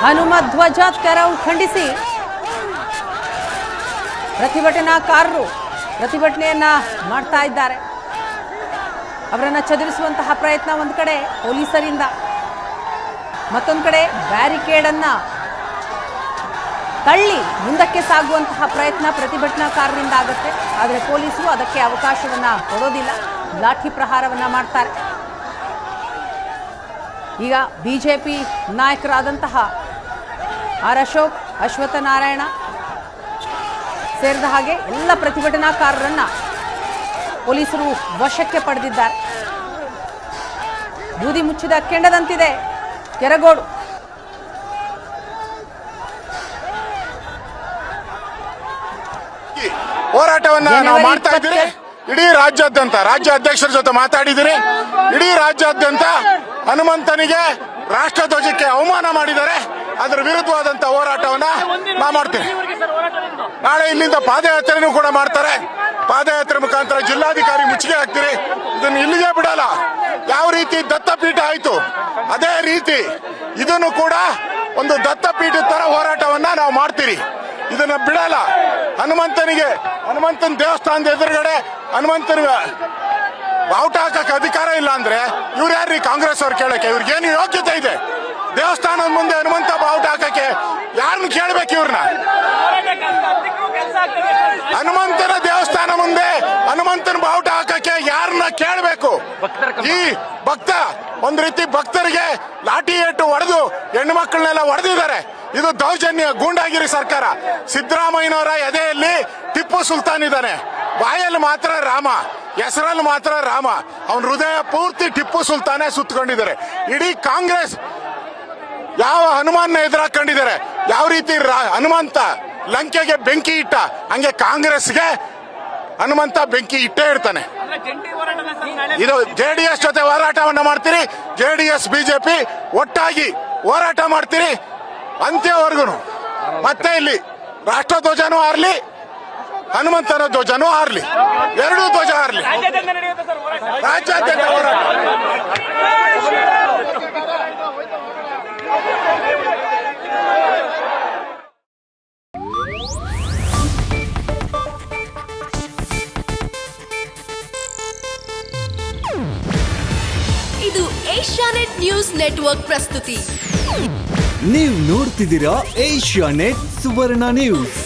ಹನುಮ ಧ್ವಜ ತೆರವು ಖಂಡಿಸಿ ಪ್ರತಿಭಟನಾಕಾರರು ಪ್ರತಿಭಟನೆಯನ್ನ ಮಾಡ್ತಾ ಇದ್ದಾರೆ. ಅವರನ್ನು ಚದುರಿಸುವಂತಹ ಪ್ರಯತ್ನ ಒಂದು ಕಡೆ ಪೊಲೀಸರಿಂದ, ಮತ್ತೊಂದು ಕಡೆ ಬ್ಯಾರಿಕೇಡ್ ಅನ್ನ ತಳ್ಳಿ ಮುಂದಕ್ಕೆ ಸಾಗುವಂತಹ ಪ್ರಯತ್ನ ಪ್ರತಿಭಟನಾಕಾರರಿಂದ ಆಗುತ್ತೆ. ಆದರೆ ಪೊಲೀಸರು ಅದಕ್ಕೆ ಅವಕಾಶವನ್ನ ಕೊಡೋದಿಲ್ಲ, ಲಾಠಿ ಪ್ರಹಾರವನ್ನ ಮಾಡ್ತಾರೆ. ಈಗ ಬಿಜೆಪಿ ನಾಯಕರಾದಂತಹ ಆರ್ ಅಶೋಕ್, ಅಶ್ವತ್ಥ ನಾರಾಯಣ ಸೇರಿದ ಹಾಗೆ ಎಲ್ಲ ಪ್ರತಿಭಟನಾಕಾರರನ್ನ ಪೊಲೀಸರು ವಶಕ್ಕೆ ಪಡೆದಿದ್ದಾರೆ. ಬೂದಿ ಮುಚ್ಚಿದ ಕೆಂಡದಂತಿದೆ ಕೆರಗೋಡು. ಹೋರಾಟವನ್ನ ನಾವು ಮಾಡ್ತಾ ಇದ್ದೀರಿ. ಇಡೀ ರಾಜ್ಯಾದ್ಯಂತ ರಾಜ್ಯ ಅಧ್ಯಕ್ಷರ ಜೊತೆ ಮಾತಾಡಿದಿರಿ. ಇಡೀ ರಾಜ್ಯಾದ್ಯಂತ ಹನುಮಂತನಿಗೆ ರಾಷ್ಟ್ರಧ್ವಜಕ್ಕೆ ಅವಮಾನ ಮಾಡಿದ್ದಾರೆ. ಅದರ ವಿರುದ್ಧವಾದಂತ ಹೋರಾಟವನ್ನ ನಾವು ಮಾಡ್ತೀವಿ. ನಾಳೆ ಇಲ್ಲಿಂದ ಪಾದಯಾತ್ರೆನೂ ಕೂಡ ಮಾಡ್ತಾರೆ. ಪಾದಯಾತ್ರೆ ಮುಖಾಂತರ ಜಿಲ್ಲಾಧಿಕಾರಿ ಮುಚ್ಚಿಗೆ ಹಾಕ್ತೀರಿ. ಇದನ್ನು ಇಲ್ಲಿಗೆ ಬಿಡಲ್ಲ. ಯಾವ ರೀತಿ ದತ್ತಪೀಠ ಆಯ್ತು ಅದೇ ರೀತಿ ಇದನ್ನು ಕೂಡ ಒಂದು ದತ್ತಪೀಠ ತರ ಹೋರಾಟವನ್ನ ನಾವು ಮಾಡ್ತೀರಿ. ಇದನ್ನ ಬಿಡಲ್ಲ. ಹನುಮಂತನ ದೇವಸ್ಥಾನದ ಎದುರುಗಡೆ ಹನುಮಂತನಿಗೆ ಬಾವುಟ ಹಾಕಕ್ಕೆ ಅಧಿಕಾರ ಇಲ್ಲ ಅಂದ್ರೆ ಇವ್ರು ಯಾರ್ರಿ ಕಾಂಗ್ರೆಸ್ ಅವ್ರು ಕೇಳಕ್ಕೆ? ಇವ್ರಿಗೇನು ಯೋಗ್ಯತೆ ಇದೆ? ದೇವಸ್ಥಾನದ ಮುಂದೆ ಹನುಮಂತ ಬಾವುಟ ಹಾಕಕ್ಕೆ ಯಾರನ್ನ ಕೇಳ್ಬೇಕು? ಇವ್ರನ್ನ ಹನುಮಂತನ ದೇವಸ್ಥಾನ ಮುಂದೆ ಹನುಮಂತನ ಬಾವುಟ ಹಾಕಕ್ಕೆ ಯಾರನ್ನ ಕೇಳಬೇಕು? ಈ ಭಕ್ತ ಒಂದ್ ರೀತಿ ಭಕ್ತರಿಗೆ ಲಾಠಿ ಏಟು ಹೊಡೆದು ಹೆಣ್ಣು ಮಕ್ಕಳನ್ನೆಲ್ಲ ಹೊಡೆದಿದ್ದಾರೆ. ಇದು ದೌರ್ಜನ್ಯ, ಗೂಂಡಾಗಿರಿ ಸರ್ಕಾರ. ಸಿದ್ದರಾಮಯ್ಯನವರ ಎದೆಯಲ್ಲಿ ಟಿಪ್ಪು ಸುಲ್ತಾನ್ ಇದ್ದಾನೆ. ಬಾಯಲ್ಲಿ ಮಾತ್ರ ರಾಮ, ಹೆಸರಲ್ಲಿ ಮಾತ್ರ ರಾಮ. ಅವನ ಹೃದಯ ಪೂರ್ತಿ ಟಿಪ್ಪು ಸುಲ್ತಾನೇ ಸುತ್ತಕೊಂಡಿದ್ದಾರೆ. ಇಡೀ ಕಾಂಗ್ರೆಸ್ ಯಾವ ಹನುಮಾನ್ನ ಎದುರಾಕೊಂಡಿದ್ದಾರೆ. ಯಾವ ರೀತಿ ಹನುಮಂತ ಲಂಕೆಗೆ ಬೆಂಕಿ ಇಟ್ಟ ಹಂಗೆ ಕಾಂಗ್ರೆಸ್ಗೆ ಹನುಮಂತ ಬೆಂಕಿ ಇಟ್ಟೇ ಇರ್ತಾನೆ. ಇದು ಜೆಡಿಎಸ್ ಜೊತೆ ಹೋರಾಟವನ್ನ ಮಾಡ್ತೀರಿ. ಜೆಡಿಎಸ್ ಬಿಜೆಪಿ ಒಟ್ಟಾಗಿ ಹೋರಾಟ ಮಾಡ್ತೀರಿ ಅಂತ್ಯವರೆಗೂ. ಮತ್ತೆ ಇಲ್ಲಿ ರಾಷ್ಟ್ರಧ್ವಜನೂ ಹಾರ್ಲಿ, ಹನುಮಂತನ ಧ್ವಜನೂ ಹಾರ್ಲಿ, ಎರಡೂ ಧ್ವಜ ಹಾರ್ಲಿ. ರಾಜ್ಯಾದ್ಯಂತ ಹೋರಾಟ. ಇದು ಏಷ್ಯಾನೆಟ್ ನ್ಯೂಸ್ ನೆಟ್ವರ್ಕ್ ಪ್ರಸ್ತುತಿ. ನೀವು ನೋಡ್ತಿದ್ದೀರಾ ಏಷ್ಯಾನೆಟ್ ಸುವರ್ಣ ನ್ಯೂಸ್.